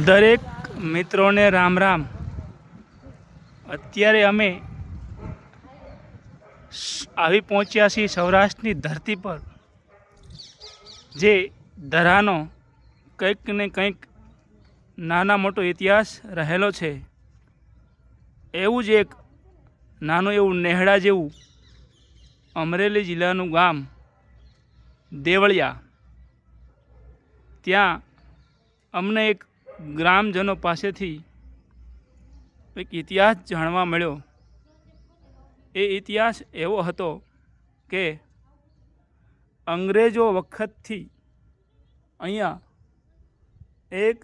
દરેક મિત્રોને રામ રામ. અત્યારે અમે આવી પહોંચ્યા છીએ સૌરાષ્ટ્રની ધરતી પર, જે ધરાનો કંઈક ને કંઈક નાના મોટો ઇતિહાસ રહેલો છે. એવું જ એક નાનું એવું નેહડા જેવું અમરેલી જિલ્લાનું ગામ દેવળિયા. ત્યાં અમને એક ગ્રામજનો પાસેથી એક ઇતિહાસ જાણવા મળ્યો. એ ઇતિહાસ એવો હતો કે અંગ્રેજો વખતથી અહીંયા એક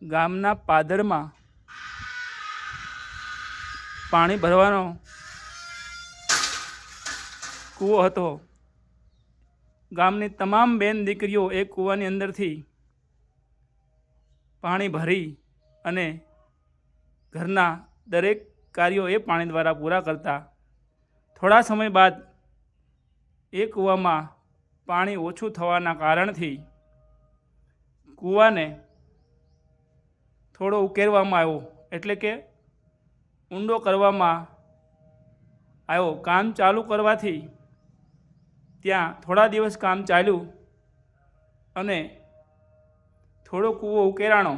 ગામના પાદરમાં પાણી ભરવાનો કૂવો હતો. ગામની તમામ બેન દીકરીઓ એ કૂવાની અંદરથી પાણી ભરી અને ઘરના દરેક કાર્યો એ પાણી દ્વારા પૂરા કરતા. થોડા સમય બાદ એ કૂવામાં પાણી ઓછું થવાના કારણથી કૂવાને થોડો ઉકેરવામાં આવ્યો, એટલે કે ઊંડો કરવામાં આવ્યો. કામ ચાલુ કરવાથી ત્યાં થોડા દિવસ કામ ચાલ્યું અને થોડો કૂવો ઉકેરાણો.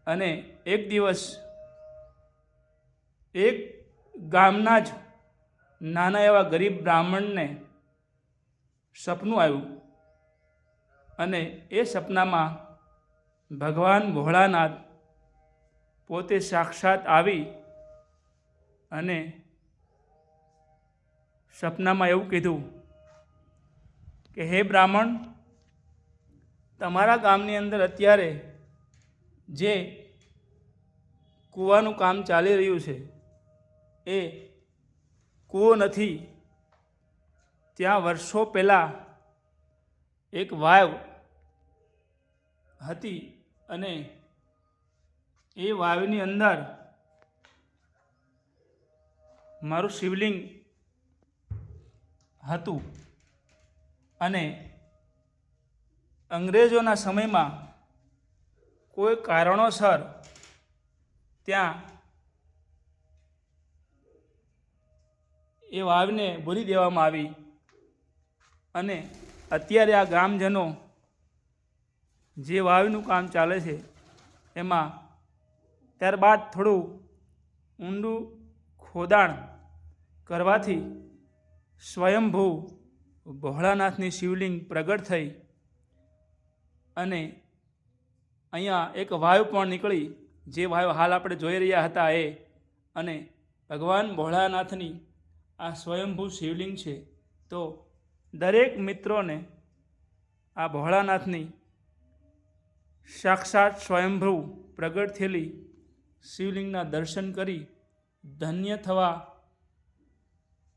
અને એક દિવસ એક ગામના જ નાના એવા ગરીબ બ્રાહ્મણને સપનું આવ્યું, અને એ સપનામાં ભગવાન ભોળાનાથ પોતે સાક્ષાત આવી અને સપનામાં એવું કીધું કે હે બ્રાહ્મણ, તમારા ગામની અંદર અત્યારે જે કૂવાનું કામ ચાલી રહ્યું છે એ કૂવો નથી. ત્યાં વર્ષો પહેલાં એક વાવ હતી અને એ વાવની અંદર મારું શિવલિંગ હતું. અને અંગ્રેજોના સમયમાં કોઈ કારણોસર ત્યાં એ વાવને ભૂલી દેવામાં આવી. અને અત્યારે આ ગ્રામજનો જે વાવનું કામ ચાલે છે એમાં ત્યારબાદ થોડું ઊંડું ખોદાણ કરવાથી સ્વયંભૂ ભોળાનાથની શિવલિંગ પ્રગટ થઈ અને અહીંયા એક વાવ પણ નીકળી, જે વાવ હાલ આપણે જોઈ રહ્યા હતા એ. અને ભગવાન ભોળાનાથની આ સ્વયંભૂ શિવલિંગ છે. તો દરેક મિત્રોને આ ભોળાનાથની સાક્ષાત સ્વયંભૂ પ્રગટ થયેલી શિવલિંગના દર્શન કરી ધન્ય થવા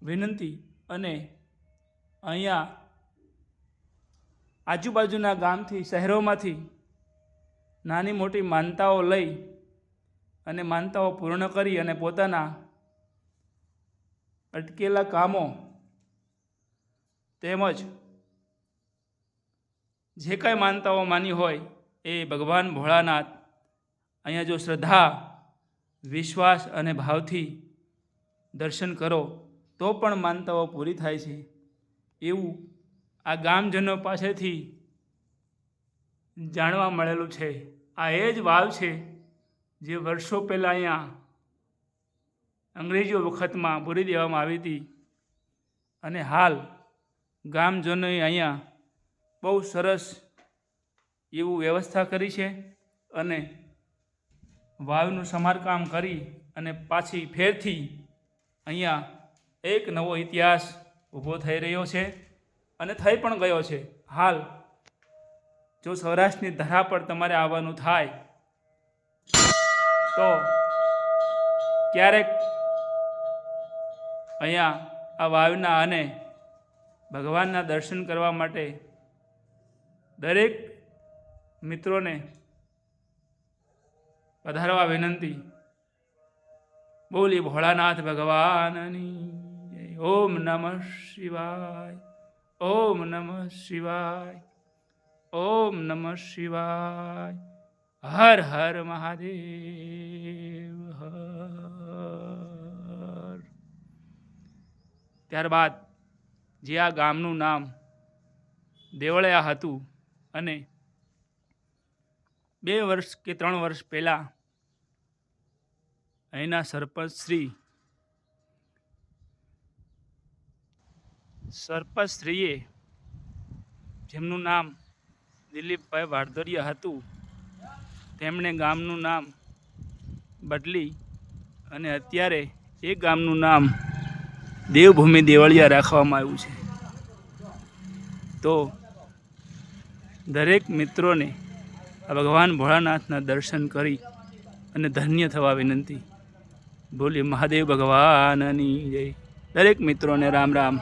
વિનંતી. અને અહીંયા આજુબાજુના ગામથી, શહેરોમાંથી નાની મોટી માનતાઓ લઈ અને માનતાઓ પૂર્ણ કરી અને પોતાના અટકેલા કામો તેમજ જે કાંઈ માનતાઓ માની હોય એ ભગવાન ભોળાનાથ અહીંયા જો શ્રદ્ધા, વિશ્વાસ અને ભાવથી દર્શન કરો તો પણ માનતાઓ પૂરી થાય છે. એવું આ ગામજનો પાસેથી જાણવા મળેલું છે. આ એ જ વાવ છે જે વર્ષો પહેલાં અહીંયા અંગ્રેજો વખતમાં પૂરી દેવામાં આવી હતી. અને હાલ ગામજનોએ અહીંયા બહુ સરસ એવું વ્યવસ્થા કરી છે અને વાવનું સમારકામ કરી અને પાછી ફેરથી અહીંયા એક નવો ઇતિહાસ ઊભો થઈ રહ્યો છે અને થઈ પણ ગયો છે. હાલ જો સૌરાષ્ટ્રની ધરા પર તમારે આવવાનું થાય તો ક્યારેક અહીંયા આ વાવના અને ભગવાનના દર્શન કરવા માટે દરેક મિત્રોને પધારવા વિનંતી. બોલી ભોળાનાથ ભગવાનની જય. ઓમ નમઃ શિવાય. ઓમ નમઃ શિવાય. ઓમ નમઃ શિવાય. હર હર મહાદેવ હર. ત્યારબાદ જે આ ગામનું નામ દેવળિયા હતું અને 2 વર્ષ કે 3 વર્ષ પહેલાં અહીંના સરપંચશ્રીએ જેમનું નામ દિલીપભાઈ વાડદરિયા હતું તેમણે ગામનું નામ બદલી અને અત્યારે એ ગામનું નામ દેવભૂમિ દેવળિયા રાખવામાં આવ્યું છે. તો દરેક મિત્રોને આ ભગવાન ભોળાનાથના દર્શન કરી અને ધન્ય થવા વિનંતી. બોલીએ મહાદેવ ભગવાનની જય. દરેક મિત્રોને રામ રામ.